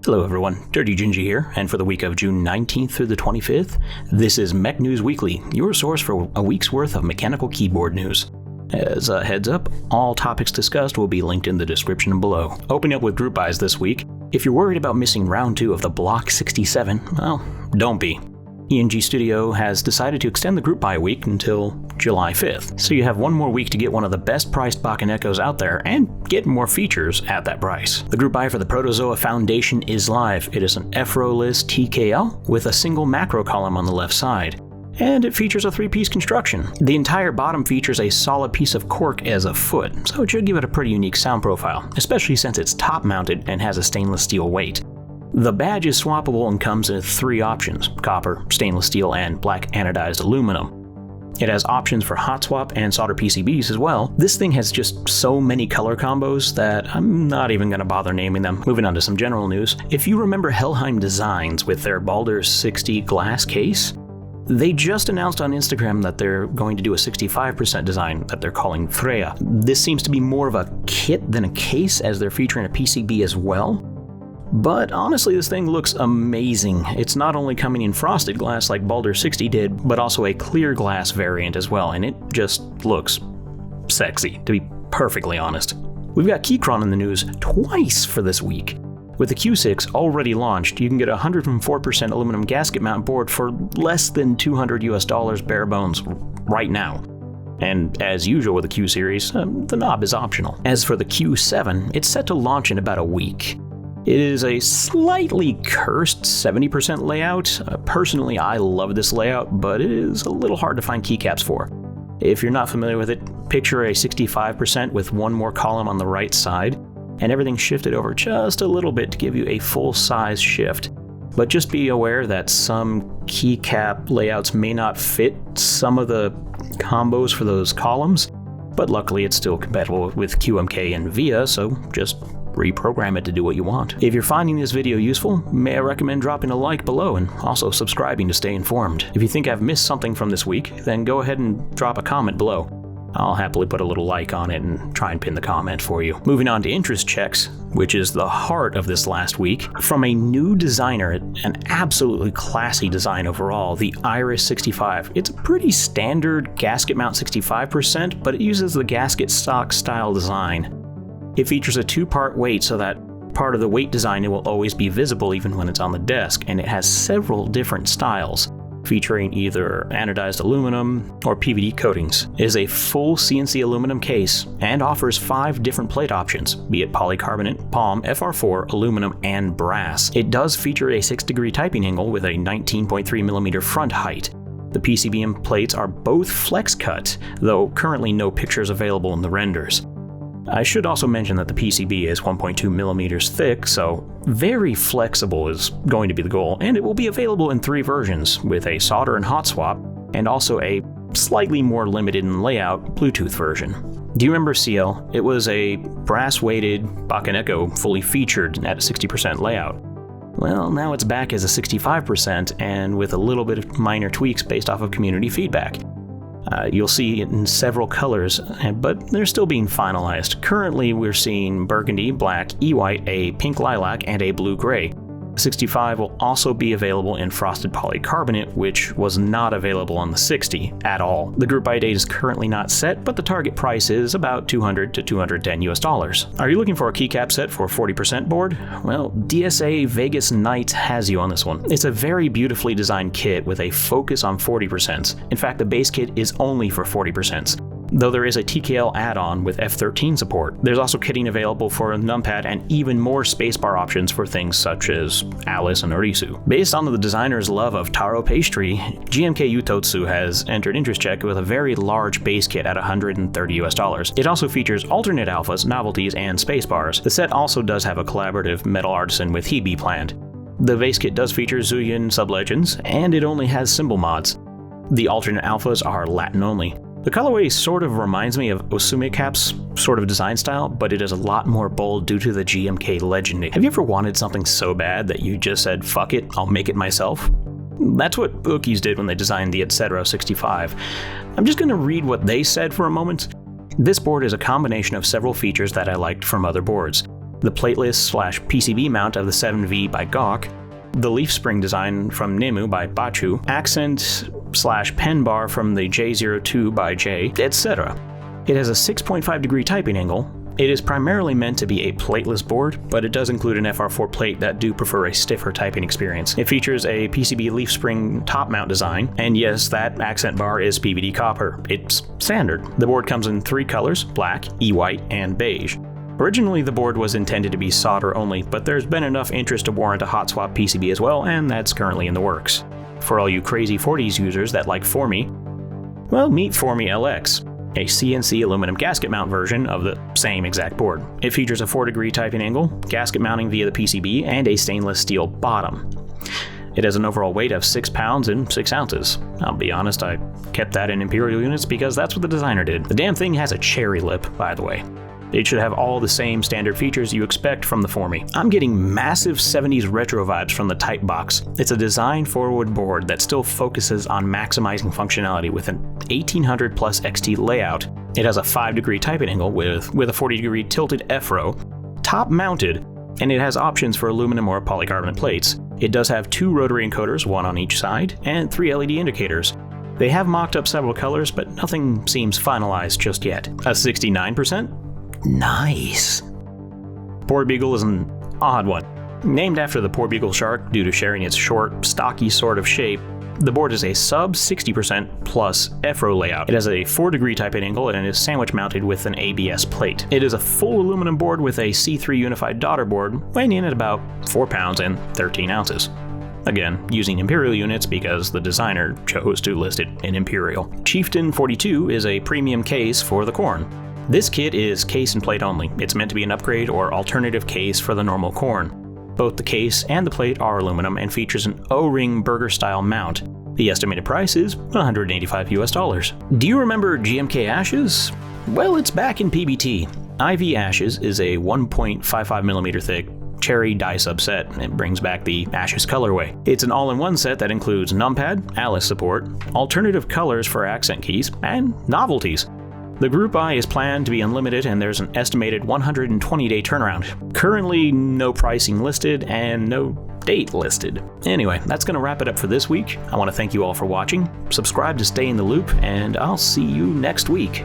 Hello everyone, Dirty Gingy here, and for the week of June 19th through the 25th, this is Mech News Weekly, your source for a week's worth of mechanical keyboard news. As a heads up, all topics discussed will be linked in the description below. Opening up with group buys this week, if you're worried about missing round 2 of the Block 67, well, don't be. Gingy Studio has decided to extend the group buy week until July 5th, so you have one more week to get one of the best priced Bakanekos out there and get more features at that price. The group buy for the Protozoa Foundation is live. It is an Efro-less TKL with a single macro column on the left side, and it features a 3-piece construction. The entire bottom features a solid piece of cork as a foot, so it should give it a pretty unique sound profile, especially since it's top mounted and has a stainless steel weight. The badge is swappable and comes in 3 options: copper, stainless steel, and black anodized aluminum. It has options for hot swap and solder PCBs as well. This thing has just so many color combos that I'm not even going to bother naming them. Moving on to some general news. If you remember Helheim Designs with their Baldur 60 glass case, they just announced on Instagram that they're going to do a 65% design that they're calling Freya. This seems to be more of a kit than a case, as they're featuring a PCB as well. But honestly, this thing looks amazing. It's not only coming in frosted glass like Baldur 60 did, but also a clear glass variant as well, and it just looks sexy, to be perfectly honest. We've got Keychron in the news twice for this week. With the Q6 already launched, you can get a 104% aluminum gasket mount board for less than $200 bare bones right now. And as usual with the Q series, the knob is optional. As for the Q7, it's set to launch in about a week. It is a slightly cursed 70% layout. Personally, I love this layout, but it is a little hard to find keycaps for. If you're not familiar with it, picture a 65% with one more column on the right side, and everything shifted over just a little bit to give you a full-size shift. But just be aware that some keycap layouts may not fit some of the combos for those columns, but luckily it's still compatible with QMK and VIA, so just reprogram it to do what you want. If you're finding this video useful, may I recommend dropping a like below and also subscribing to stay informed. If you think I've missed something from this week, then go ahead and drop a comment below. I'll happily put a little like on it and try and pin the comment for you. Moving on to interest checks, which is the heart of this last week. From a new designer, an absolutely classy design overall, the Iris 65. It's a pretty standard gasket mount 65%, but it uses the gasket stock style design. It features a 2-part weight so that part of the weight design will always be visible even when it's on the desk, and it has several different styles, featuring either anodized aluminum or PVD coatings. It is a full CNC aluminum case and offers 5 different plate options, be it polycarbonate, palm, FR4, aluminum, and brass. It does feature a 6-degree typing angle with a 19.3mm front height. The PCB and plates are both flex cut, though currently no pictures available in the renders. I should also mention that the PCB is 1.2mm thick, so very flexible is going to be the goal, and it will be available in 3 versions, with a solder and hot swap, and also a slightly more limited in layout Bluetooth version. Do you remember CL? It was a brass-weighted Bakaneko fully featured at a 60% layout. Well, now it's back as a 65% and with a little bit of minor tweaks based off of community feedback. You'll see it in several colors, but they're still being finalized. Currently, we're seeing burgundy, black, e-white, a pink lilac, and a blue-gray. 65 will also be available in frosted polycarbonate, which was not available on the 60 at all. The group buy date is currently not set, but the target price is about $200 to $210. Are you looking for a keycap set for 40% board? Well, DSA Vegas Nights has you on this one. It's a very beautifully designed kit with a focus on 40%. In fact, the base kit is only for 40%. Though there is a TKL add-on with F13 support. There's also kitting available for a numpad and even more spacebar options for things such as Alice and Orisu. Based on the designer's love of taro pastry, GMK Utotsu has entered interest check with a very large base kit at $130. It also features alternate alphas, novelties, and spacebars. The set also does have a collaborative metal artisan with Hebe planned. The base kit does feature Zuyin sublegends, and it only has symbol mods. The alternate alphas are Latin only. The colorway sort of reminds me of Osume Cap's sort of design style, but it is a lot more bold due to the GMK legend. Have you ever wanted something so bad that you just said, fuck it, I'll make it myself? That's what Bookies did when they designed the Etc. 65. I'm just going to read what they said for a moment. This board is a combination of several features that I liked from other boards. the plateless/PCB mount of the 7V by Gawk, the leaf spring design from Nemu by Bachu, accent/pen bar from the J02 by J, etc. It has a 6.5 degree typing angle. It is primarily meant to be a plateless board, but it does include an FR4 plate that do prefer a stiffer typing experience. It features a PCB leaf spring top mount design, and yes, that accent bar is PVD copper. It's standard. The board comes in 3 colors, black, E-white, and beige. Originally, the board was intended to be solder only, but there's been enough interest to warrant a hot swap PCB as well, and that's currently in the works. For all you crazy 40s users that like Formi, well, meet Formi LX, a CNC aluminum gasket mount version of the same exact board. It features a 4 degree typing angle, gasket mounting via the PCB, and a stainless steel bottom. It has an overall weight of 6 pounds and 6 ounces. I'll be honest, I kept that in imperial units because that's what the designer did. The damn thing has a cherry lip, by the way. It should have all the same standard features you expect from the Formi. I'm getting massive 70s retro vibes from the Type Box. It's a design-forward board that still focuses on maximizing functionality with an 1800 plus XT layout. It has a 5 degree typing angle with a 40 degree tilted F-row, top mounted, and it has options for aluminum or polycarbonate plates. It does have 2 rotary encoders, 1 on each side, and 3 LED indicators. They have mocked up several colors, but nothing seems finalized just yet. A 69%? Nice. Board Beagle is an odd one. Named after the poor beagle shark due to sharing its short, stocky sort of shape, the board is a sub 60% plus F-row layout. It has a 4 degree typing angle and is sandwich mounted with an ABS plate. It is a full aluminum board with a C3 unified daughter board, weighing in at about 4 pounds and 13 ounces. Again, using imperial units because the designer chose to list it in imperial. Chieftain 42 is a premium case for the Khorne. This kit is case and plate only. It's meant to be an upgrade or alternative case for the normal Khorne. Both the case and the plate are aluminum and features an O-ring burger-style mount. The estimated price is $185 US. Do you remember GMK Ashes? Well, it's back in PBT. IV Ashes is a 1.55mm thick cherry die subset, and it brings back the Ashes colorway. It's an all-in-one set that includes numpad, Alice support, alternative colors for accent keys, and novelties. The Group I is planned to be unlimited, and there's an estimated 120-day turnaround. Currently, no pricing listed and no date listed. Anyway, that's going to wrap it up for this week. I want to thank you all for watching. Subscribe to stay in the loop, and I'll see you next week.